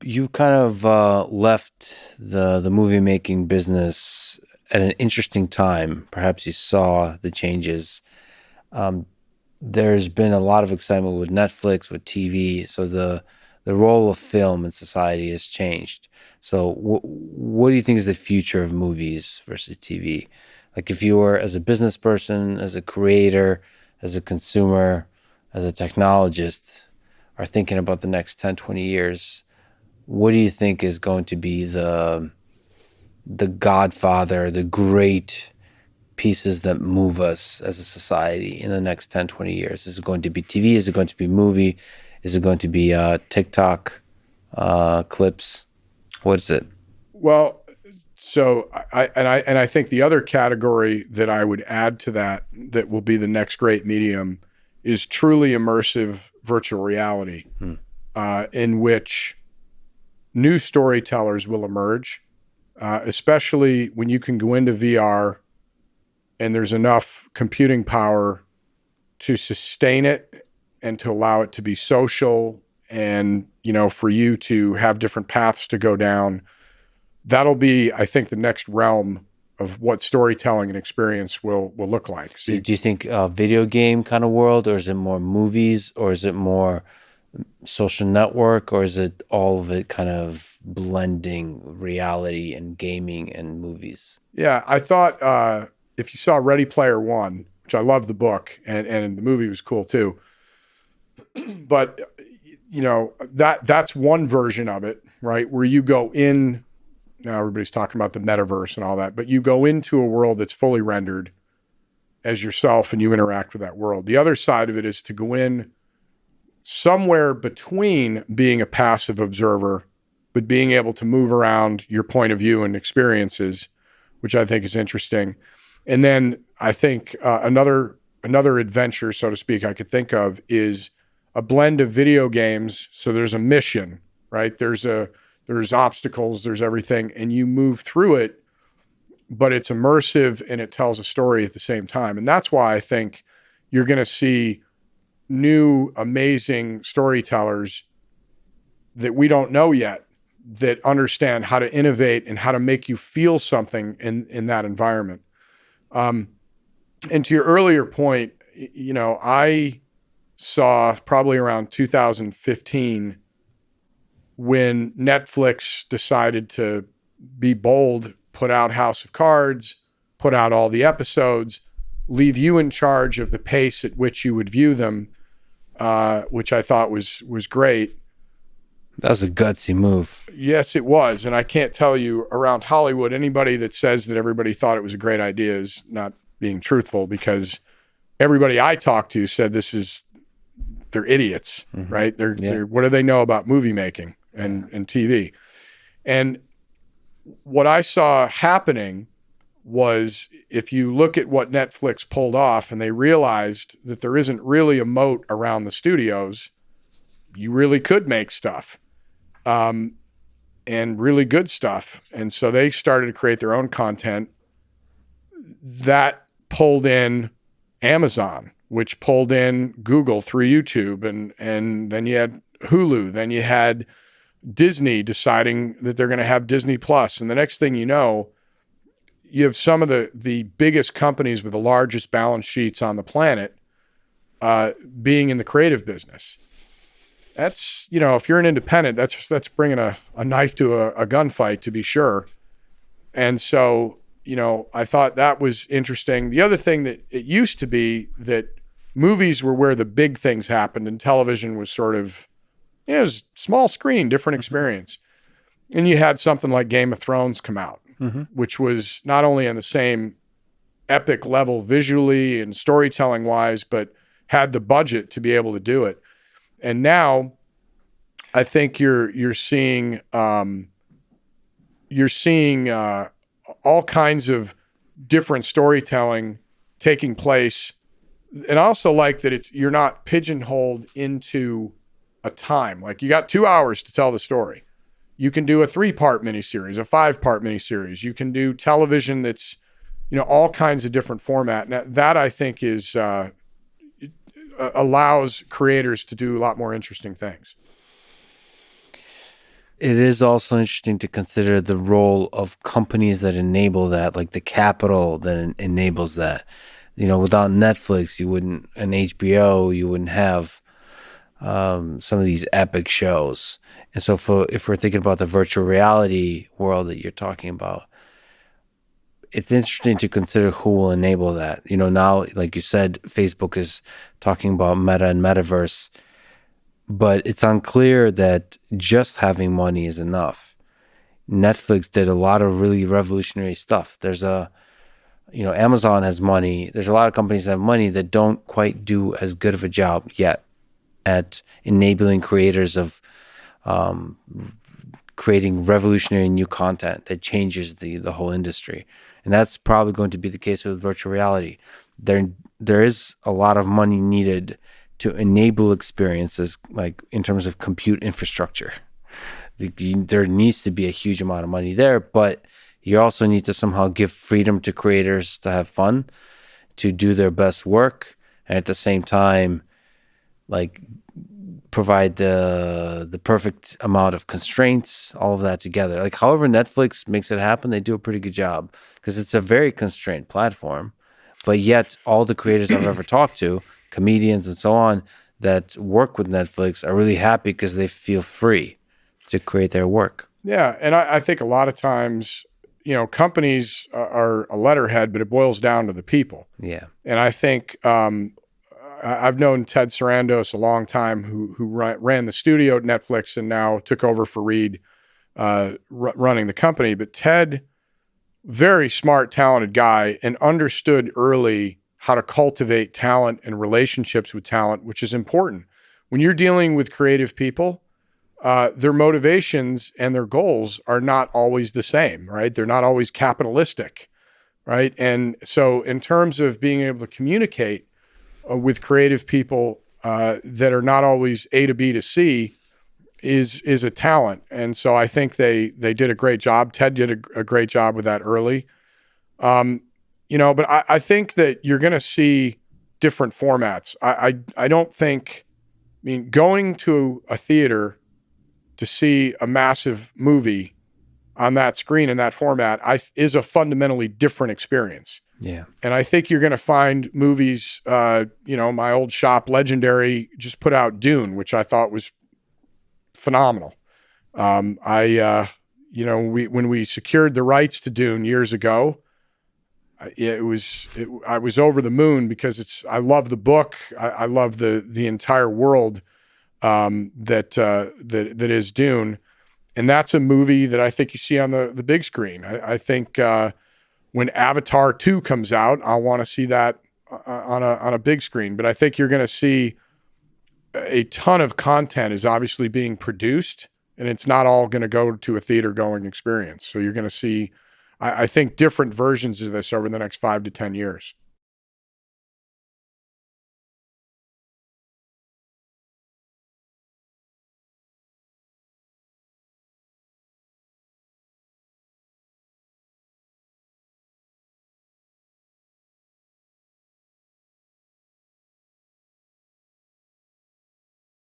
you kind of left the movie making business at an interesting time. Perhaps you saw the changes. Um, there's been a lot of excitement with Netflix, with TV. So the role of film in society has changed. So what do you think is the future of movies versus TV? Like if you were as a business person, as a creator, as a consumer, as a technologist, are thinking about the next 10, 20 years, what do you think is going to be the godfather, the great pieces that move us as a society in the next 10, 20 years? Is it going to be TV? Is it going to be movie? Is it going to be TikTok clips? What is it? Well, so I think the other category that I would add to that will be the next great medium is truly immersive virtual reality, in which new storytellers will emerge, especially when you can go into VR and there's enough computing power to sustain it and to allow it to be social and, for you to have different paths to go down. That'll be, I think, the next realm of what storytelling and experience will look like. So Do you think video game kind of world, or is it more movies, or is it more social network, or is it all of it kind of blending reality and gaming and movies? yeah, I thought if you saw Ready Player One, which I love the book, and the movie was cool too, but that's one version of it, right? Where you go in. Now everybody's talking about the metaverse and all that, but you go into a world that's fully rendered as yourself and you interact with that world. The other side of it is to go in somewhere between being a passive observer, but being able to move around your point of view and experiences, which I think is interesting. And then I think another adventure, so to speak, I could think of is a blend of video games. So there's a mission, right? There's obstacles, there's everything, and you move through it, but it's immersive and it tells a story at the same time. And that's why I think you're going to see new, amazing storytellers that we don't know yet that understand how to innovate and how to make you feel something in that environment. And to your earlier point, I saw probably around 2015 when Netflix decided to be bold, put out House of Cards, put out all the episodes, leave you in charge of the pace at which you would view them, which I thought was great. That was a gutsy move. Yes, it was. And I can't tell you around Hollywood, anybody that says that everybody thought it was a great idea is not being truthful, because everybody I talked to said they're idiots, right? They're what do they know about movie making and TV? And what I saw happening was, if you look at what Netflix pulled off and they realized that there isn't really a moat around the studios, you really could make stuff, and really good stuff. And so they started to create their own content that pulled in Amazon, which pulled in Google through YouTube. And then you had Hulu, then you had Disney deciding that they're going to have Disney Plus. And the next thing you know, you have some of the biggest companies with the largest balance sheets on the planet being in the creative business. That's, if you're an independent, that's bringing a knife to a gunfight, to be sure. And so, I thought that was interesting. The other thing that it used to be that movies were where the big things happened and television was sort of, it was small screen, different experience. And you had something like Game of Thrones come out, which was not only on the same epic level visually and storytelling wise, but had the budget to be able to do it. And now I think you're seeing all kinds of different storytelling taking place. And I also like that you're not pigeonholed into a time. Like, you got 2 hours to tell the story. You can do a 3-part miniseries, a 5-part miniseries. You can do television that's, all kinds of different format. Now, that I think is allows creators to do a lot more interesting things. it is also interesting to consider the role of companies that enable that, like the capital that enables that. Without Netflix, you wouldn't, and HBO, you wouldn't have some of these epic shows. And so, if we're thinking about the virtual reality world that you're talking about, it's interesting to consider who will enable that. Now, like you said, Facebook is talking about Meta and Metaverse, but it's unclear that just having money is enough. Netflix did a lot of really revolutionary stuff. Amazon has money. There's a lot of companies that have money that don't quite do as good of a job yet at enabling creators of creating revolutionary new content that changes the whole industry. And that's probably going to be the case with virtual reality. There is a lot of money needed to enable experiences, like in terms of compute infrastructure. There needs to be a huge amount of money there, but you also need to somehow give freedom to creators to have fun, to do their best work, and at the same time, like, provide the perfect amount of constraints, all of that together. Like, however Netflix makes it happen, they do a pretty good job, because it's a very constrained platform. But yet all the creators I've ever talked to, comedians and so on, that work with Netflix are really happy because they feel free to create their work. Yeah. And I think a lot of times, companies are a letterhead, but it boils down to the people. Yeah. And I think I've known Ted Sarandos a long time, who ran the studio at Netflix and now took over for Reed running the company. But Ted, very smart, talented guy, and understood early how to cultivate talent and relationships with talent, which is important. When you're dealing with creative people, their motivations and their goals are not always the same, right? They're not always capitalistic, right? And so in terms of being able to communicate with creative people that are not always A to B to C is a talent. And so I think they did a great job. Ted did a great job with that early. But I think that you're going to see different formats. I don't think, going to a theater to see a massive movie on that screen in that format is a fundamentally different experience. Yeah. And I think you're going to find movies, my old shop, Legendary, just put out Dune, which I thought was phenomenal. When we secured the rights to Dune years ago, I was over the moon, because I love the book. I love the entire world that is Dune. And that's a movie that I think you see on the big screen. I think when Avatar 2 comes out, I'll want to see that on a big screen. But I think you're going to see a ton of content is obviously being produced, and it's not all going to go to a theater going experience. So you're going to see, I think, different versions of this over the next 5 to 10 years.